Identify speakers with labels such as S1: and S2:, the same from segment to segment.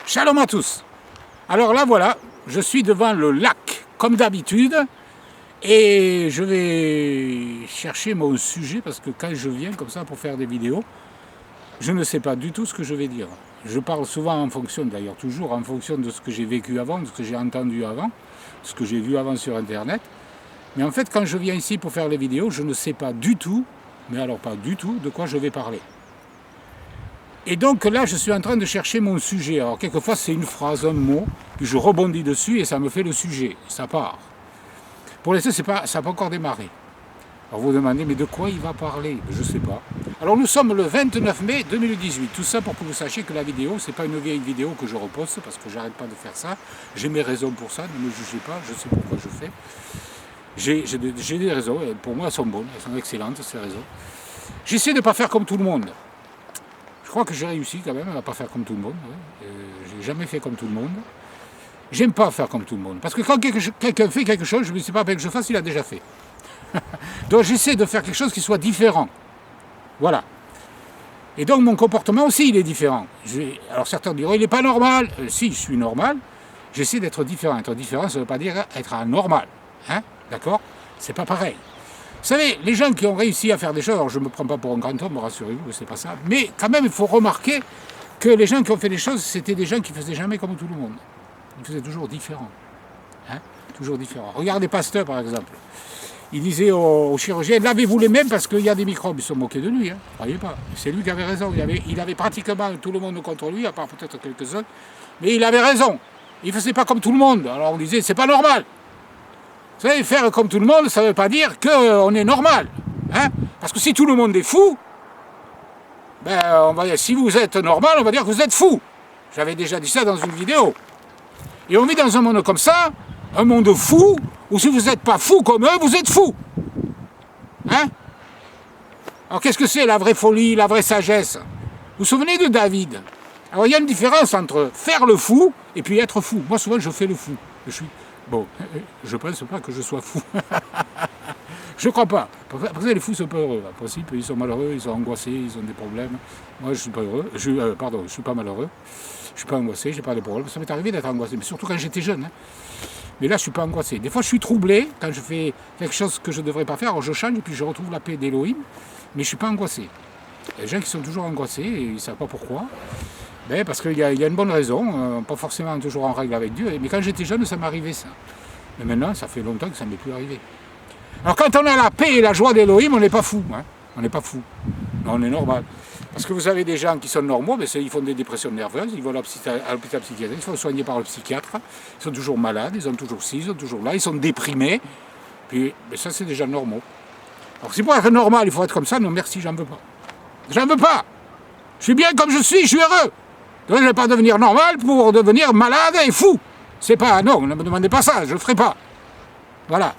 S1: Shalom à tous. Alors là voilà, je suis devant le lac comme d'habitude et je vais chercher mon sujet parce que quand je viens comme ça pour faire des vidéos, je ne sais pas du tout ce que je vais dire. Je parle souvent en fonction, d'ailleurs toujours en fonction de ce que j'ai vécu avant, de ce que j'ai entendu avant, ce que j'ai vu avant sur internet. Mais en fait quand je viens ici pour faire les vidéos, je ne sais pas du tout, mais alors pas du tout, de quoi je vais parler. Et donc là, je suis en train de chercher mon sujet. Alors quelquefois, c'est une phrase, un mot, puis je rebondis dessus et ça me fait le sujet. Ça part. Pour l'instant, ça n'a pas encore démarré. Alors vous vous demandez, mais de quoi il va parler? Je ne sais pas. Alors nous sommes le 29 mai 2018. Tout ça pour que vous sachiez que la vidéo, ce n'est pas une vieille vidéo que je reposte, parce que j'arrête pas de faire ça. J'ai mes raisons pour ça, ne me jugez pas, je sais pourquoi je fais. J'ai des raisons, et pour moi elles sont bonnes, elles sont excellentes ces raisons. J'essaie de ne pas faire comme tout le monde. Je crois que j'ai réussi quand même à ne pas faire comme tout le monde. J'ai jamais fait comme tout le monde. J'aime pas faire comme tout le monde. Parce que quand quelqu'un fait quelque chose, je ne sais pas que je fasse, il a déjà fait. Donc j'essaie de faire quelque chose qui soit différent. Voilà. Et donc mon comportement aussi, il est différent. Alors certains diront, il n'est pas normal. Si, je suis normal. J'essaie d'être différent. Être différent, ça ne veut pas dire être anormal. Hein? D'accord? C'est pas pareil. Vous savez, les gens qui ont réussi à faire des choses, alors je ne me prends pas pour un grand homme, rassurez-vous, c'est pas ça, mais quand même, il faut remarquer que les gens qui ont fait des choses, c'était des gens qui ne faisaient jamais comme tout le monde. Ils faisaient toujours différent. Hein? Toujours différent. Regardez Pasteur, par exemple. Il disait aux chirurgiens, lavez-vous les mains parce qu'il y a des microbes. Ils se moquaient de lui, hein. Croyez pas. C'est lui qui avait raison. Il avait pratiquement tout le monde contre lui, à part peut-être quelques-uns. Mais il avait raison. Il ne faisait pas comme tout le monde. Alors on disait, c'est pas normal. Vous savez, faire comme tout le monde, ça ne veut pas dire qu'on est normal. Hein? Parce que si tout le monde est fou, ben, on va dire, si vous êtes normal, on va dire que vous êtes fou. J'avais déjà dit ça dans une vidéo. Et on vit dans un monde comme ça, un monde fou, où si vous n'êtes pas fou comme eux, vous êtes fou. Hein? Alors qu'est-ce que c'est la vraie folie, la vraie sagesse? Vous vous souvenez de David? Alors il y a une différence entre faire le fou et puis être fou. Moi souvent je fais le fou. Bon, je ne pense pas que je sois fou. Je ne crois pas. Parce que les fous sont pas heureux. En principe, ils sont malheureux, ils sont angoissés, ils ont des problèmes. Moi, je ne suis pas heureux. Je ne suis pas malheureux. Je ne suis pas angoissé, je n'ai pas de problème. Ça m'est arrivé d'être angoissé, mais surtout quand j'étais jeune. Hein. Mais là, je ne suis pas angoissé. Des fois, je suis troublé quand je fais quelque chose que je ne devrais pas faire. Alors, je change et puis je retrouve la paix d'Elohim. Mais je ne suis pas angoissé. Il y a des gens qui sont toujours angoissés et ils ne savent pas pourquoi. Ben, parce qu'il y a une bonne raison, pas forcément toujours en règle avec Dieu, mais quand j'étais jeune, ça m'arrivait ça. Mais maintenant, ça fait longtemps que ça ne m'est plus arrivé. Alors quand on a la paix et la joie d'Elohim, on n'est pas fou. Hein. On n'est pas fou. On est normal. Parce que vous avez des gens qui sont normaux, mais ils font des dépressions nerveuses, ils vont à l'hôpital psychiatrique, ils sont soignés par le psychiatre, ils sont toujours malades, ils ont toujours ci, ils sont toujours là, ils sont déprimés. Puis, mais ça, c'est déjà normaux. Alors si pour être normal, il faut être comme ça, non merci, j'en veux pas. J'en veux pas. Je suis bien comme je suis heureux. Donc je ne vais pas devenir normal pour devenir malade et fou. C'est pas, non, ne me demandez pas ça, je ne le ferai pas. Voilà.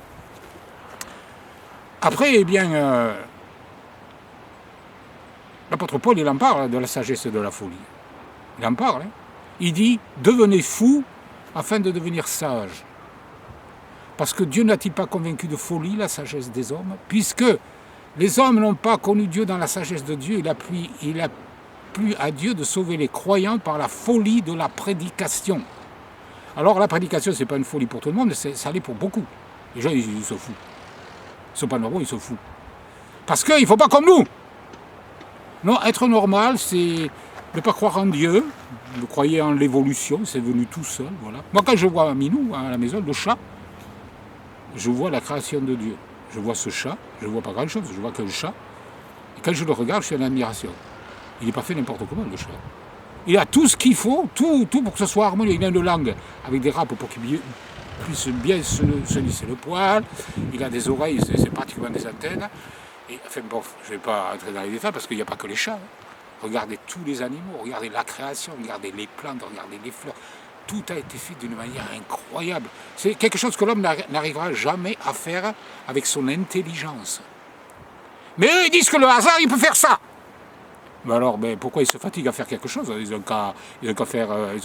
S1: Après, eh bien, l'apôtre Paul, il en parle de la sagesse et de la folie. Il en parle. Hein. Il dit, devenez fous afin de devenir sages. Parce que Dieu n'a-t-il pas convaincu de folie la sagesse des hommes? Puisque les hommes n'ont pas connu Dieu dans la sagesse de Dieu, il a plu à Dieu de sauver les croyants par la folie de la prédication. Alors la prédication, c'est pas une folie pour tout le monde, ça l'est pour beaucoup. Les gens, ils sont fous. Ils sont pas normaux, ils sont fous. Parce qu'ils ne font pas comme nous. Non, être normal, c'est ne pas croire en Dieu, de croire en l'évolution, c'est venu tout seul. Voilà. Moi, quand je vois Minou à la maison, le chat, je vois la création de Dieu. Je vois ce chat, je ne vois pas grand-chose, je vois qu'un chat. Et quand je le regarde, je suis en admiration. Il n'est pas fait n'importe comment, le chat. Il a tout ce qu'il faut, tout pour que ce soit harmonieux. Il a une langue avec des râpes pour qu'il puisse bien se lisser le poil. Il a des oreilles, c'est pratiquement des antennes. Et, enfin bon, je ne vais pas entrer dans les détails parce qu'il n'y a pas que les chats. Hein. Regardez tous les animaux, regardez la création, regardez les plantes, regardez les fleurs. Tout a été fait d'une manière incroyable. C'est quelque chose que l'homme n'arrivera jamais à faire avec son intelligence. Mais eux, ils disent que le hasard, il peut faire ça. Mais alors, pourquoi ils se fatiguent à faire quelque chose? Ils n'ont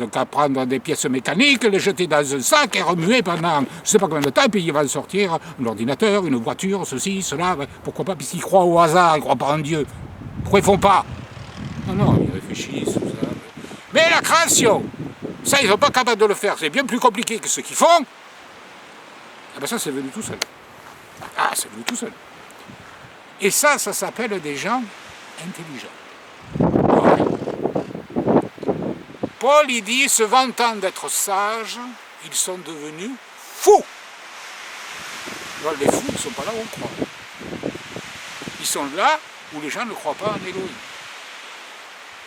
S1: qu'à prendre des pièces mécaniques, les jeter dans un sac et remuer pendant je ne sais pas combien de temps, et puis ils vont sortir un ordinateur, une voiture, ceci, cela. Pourquoi pas? Puisqu'ils croient au hasard, ils ne croient pas en Dieu. Pourquoi ils ne font pas? Non, ils réfléchissent, tout ça. Mais la création, Ça, ils ne sont pas capables de le faire. C'est bien plus compliqué que ce qu'ils font. Ah ben ça, c'est venu tout seul. Ah, c'est venu tout seul. Et ça s'appelle des gens intelligents. Ouais. Paul, il dit, se vantant d'être sages, ils sont devenus fous. Alors, les fous, ils ne sont pas là où on croit. Ils sont là où les gens ne croient pas en Elohim.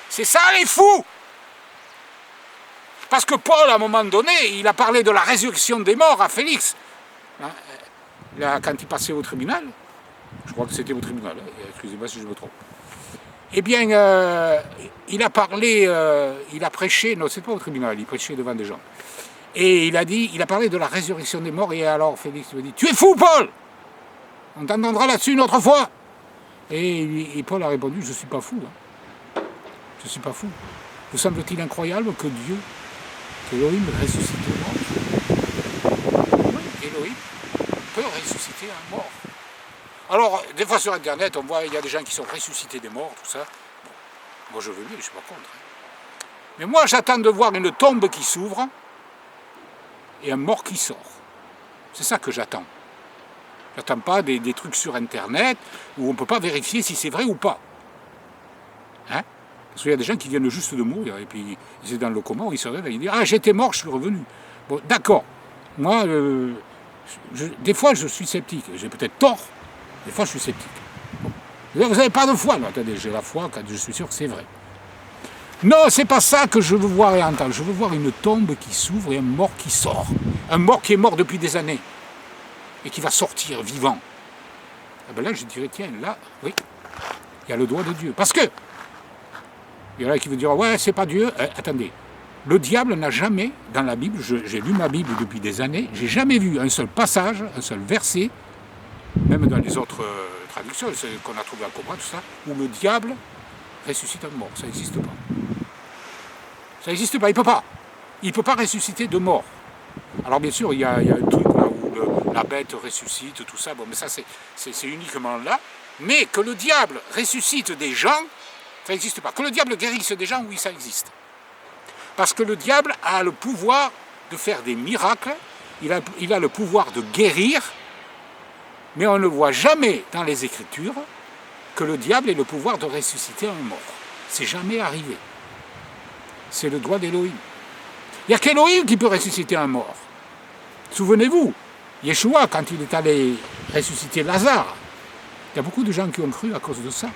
S1: C'est ça, les fous! Parce que Paul, à un moment donné, il a parlé de la résurrection des morts à Félix. Là, quand il passait au tribunal, je crois que c'était au tribunal, excusez-moi si je me trompe. Eh bien, il a parlé, il a prêché, non, c'est pas au tribunal, il prêchait devant des gens. Et il a parlé de la résurrection des morts, et alors Félix lui a dit, tu es fou, Paul! On t'entendra là-dessus une autre fois. Et Paul a répondu, je ne suis pas fou. Hein. Je ne suis pas fou. Vous semble-t-il incroyable que Dieu, qu'Elohim ressuscite les morts? Oui, Elohim peut ressusciter un mort. Alors, des fois sur Internet, on voit, il y a des gens qui sont ressuscités des morts, tout ça. Bon, moi je veux bien, je ne suis pas contre. Hein. Mais moi j'attends de voir une tombe qui s'ouvre et un mort qui sort. C'est ça que j'attends. J'attends pas des trucs sur Internet où on ne peut pas vérifier si c'est vrai ou pas. Hein? Parce qu'il y a des gens qui viennent juste de mourir et puis ils sont dans le coma, ils se réveillent et ils disent « Ah, j'étais mort, je suis revenu. » Bon, d'accord. Moi, des fois je suis sceptique. J'ai peut-être tort. Des fois, je suis sceptique. Bon. Vous n'avez pas de foi? Non, attendez, j'ai la foi quand je suis sûr que c'est vrai. Non, c'est pas ça que je veux voir et entendre. Je veux voir une tombe qui s'ouvre et un mort qui sort. Un mort qui est mort depuis des années et qui va sortir vivant. Ah ben là, je dirais, tiens, là, oui, il y a le doigt de Dieu. Parce que, il y en a qui vont dire, ouais, c'est pas Dieu. Attendez, le diable n'a jamais, dans la Bible, j'ai lu ma Bible depuis des années, j'ai jamais vu un seul passage, un seul verset, même dans les autres traductions, celles qu'on a trouvées à Cobra, tout ça, où le diable ressuscite un mort. Ça n'existe pas. Ça n'existe pas, il ne peut pas. Il ne peut pas ressusciter de mort. Alors bien sûr, il y a un truc là où la bête ressuscite, tout ça, bon, mais ça c'est uniquement là. Mais que le diable ressuscite des gens, ça n'existe pas. Que le diable guérisse des gens, oui, ça existe. Parce que le diable a le pouvoir de faire des miracles, il a le pouvoir de guérir, mais on ne voit jamais dans les Écritures que le diable ait le pouvoir de ressusciter un mort. C'est jamais arrivé. C'est le doigt d'Elohim. Il n'y a qu'Elohim qui peut ressusciter un mort. Souvenez-vous, Yeshua, quand il est allé ressusciter Lazare, il y a beaucoup de gens qui ont cru à cause de ça.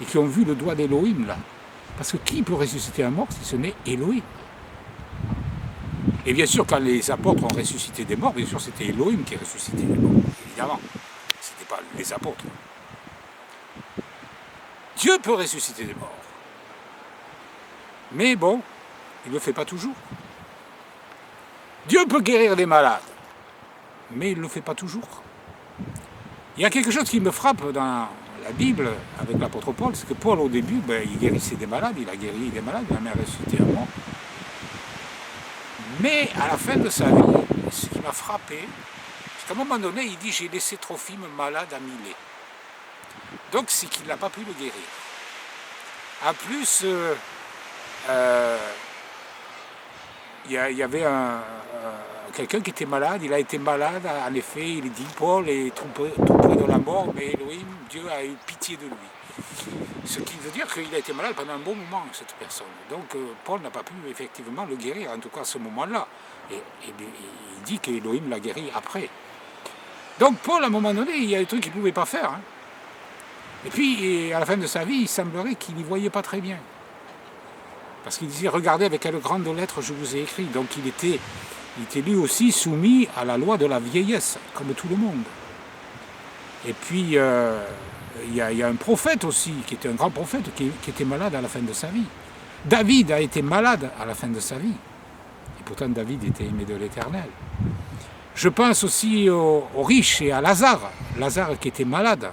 S1: Et qui ont vu le doigt d'Elohim là. Parce que qui peut ressusciter un mort si ce n'est Elohim? Et bien sûr, quand les apôtres ont ressuscité des morts, bien sûr, c'était Elohim qui ressuscitait les morts, évidemment. Ce n'était pas les apôtres. Dieu peut ressusciter des morts. Mais bon, il ne le fait pas toujours. Dieu peut guérir des malades, mais il ne le fait pas toujours. Il y a quelque chose qui me frappe dans la Bible avec l'apôtre Paul, c'est que Paul, au début, il guérissait des malades, il a guéri des malades, il a même ressuscité un mort. Mais à la fin de sa vie, ce qui m'a frappé, c'est qu'à un moment donné, il dit « J'ai laissé Trophime malade à Milet ». Donc c'est qu'il n'a pas pu le guérir. En plus, il y avait quelqu'un qui était malade, il a été malade, en effet, il dit Paul est tout près de la mort, mais Elohim, Dieu a eu pitié de lui. Ce qui veut dire qu'il a été malade pendant un bon moment, cette personne. Donc Paul n'a pas pu effectivement le guérir, en tout cas à ce moment-là. Et il dit qu'Elohim l'a guéri après. Donc Paul, à un moment donné, il y a des trucs qu'il ne pouvait pas faire. Hein. Et puis, à la fin de sa vie, il semblerait qu'il n'y voyait pas très bien. Parce qu'il disait, regardez avec quelle grande lettre je vous ai écrit. Donc il était lui aussi soumis à la loi de la vieillesse, comme tout le monde. Et puis, il y a un prophète aussi, qui était un grand prophète, qui était malade à la fin de sa vie. David a été malade à la fin de sa vie. Et pourtant, David était aimé de l'Éternel. Je pense aussi aux riches et à Lazare. Lazare qui était malade.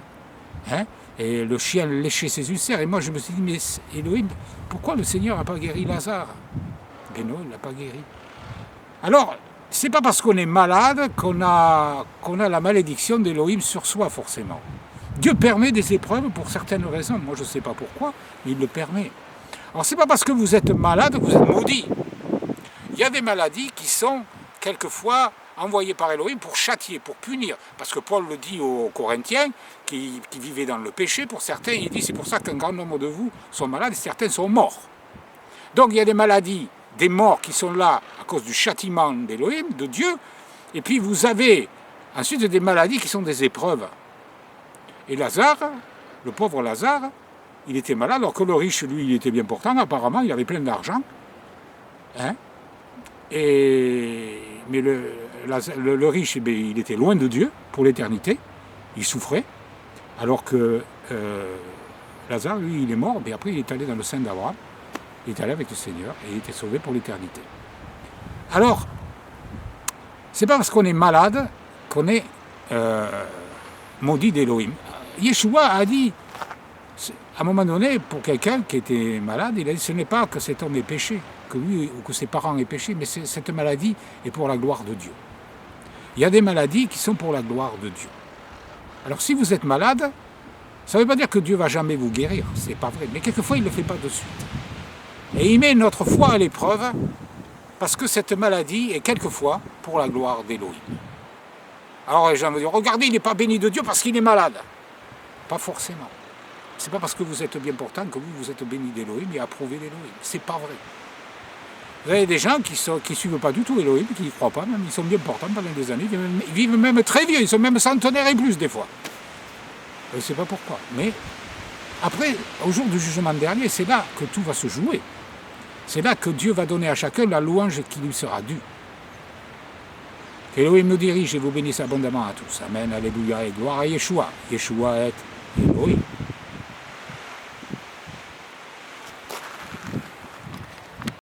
S1: Hein? Et le chien léchait ses ulcères. Et moi, je me suis dit, mais Elohim, pourquoi le Seigneur n'a pas guéri Lazare? Ben non, il ne l'a pas guéri. Alors, c'est pas parce qu'on est malade qu'on a la malédiction d'Elohim sur soi, forcément. Dieu permet des épreuves pour certaines raisons. Moi, je ne sais pas pourquoi, mais il le permet. Alors, c'est pas parce que vous êtes malade que vous êtes maudit. Il y a des maladies qui sont quelquefois envoyées par Elohim pour châtier, pour punir. Parce que Paul le dit aux Corinthiens, qui vivaient dans le péché, pour certains, il dit c'est pour ça qu'un grand nombre de vous sont malades et certains sont morts. Donc il y a des maladies, des morts qui sont là à cause du châtiment d'Elohim, de Dieu, et puis vous avez ensuite des maladies qui sont des épreuves. Et Lazare, le pauvre Lazare, il était malade, alors que le riche, lui, il était bien portant, apparemment, il avait plein d'argent. Hein? Mais le riche, il était loin de Dieu pour l'éternité, il souffrait, alors que Lazare, lui, il est mort, mais après il est allé dans le sein d'Abraham, il est allé avec le Seigneur et il était sauvé pour l'éternité. Alors, c'est pas parce qu'on est malade qu'on est maudit d'Elohim. Yeshua a dit, à un moment donné, pour quelqu'un qui était malade, il a dit ce n'est pas que cet homme ait péché, que lui ou que ses parents aient péché, mais cette maladie est pour la gloire de Dieu. Il y a des maladies qui sont pour la gloire de Dieu. Alors si vous êtes malade, ça ne veut pas dire que Dieu ne va jamais vous guérir, c'est pas vrai, mais quelquefois il ne le fait pas de suite. Et il met notre foi à l'épreuve, parce que cette maladie est quelquefois pour la gloire d'Elohim. Alors les gens me disent, regardez, il n'est pas béni de Dieu parce qu'il est malade. Pas forcément. C'est pas parce que vous êtes bien portant que vous êtes béni d'Elohim et approuvé d'Elohim. C'est pas vrai. Vous avez des gens qui ne suivent pas du tout Elohim, qui n'y croient pas, même ils sont bien portants pendant des années, ils vivent même très vieux, ils sont même centenaires et plus des fois. Je ne sais pas pourquoi. Mais après, au jour du jugement dernier, c'est là que tout va se jouer. C'est là que Dieu va donner à chacun la louange qui lui sera due. Qu'Elohim nous dirige et vous bénisse abondamment à tous. Amen, alléluia et gloire à Yeshua. Yeshua est Elohim.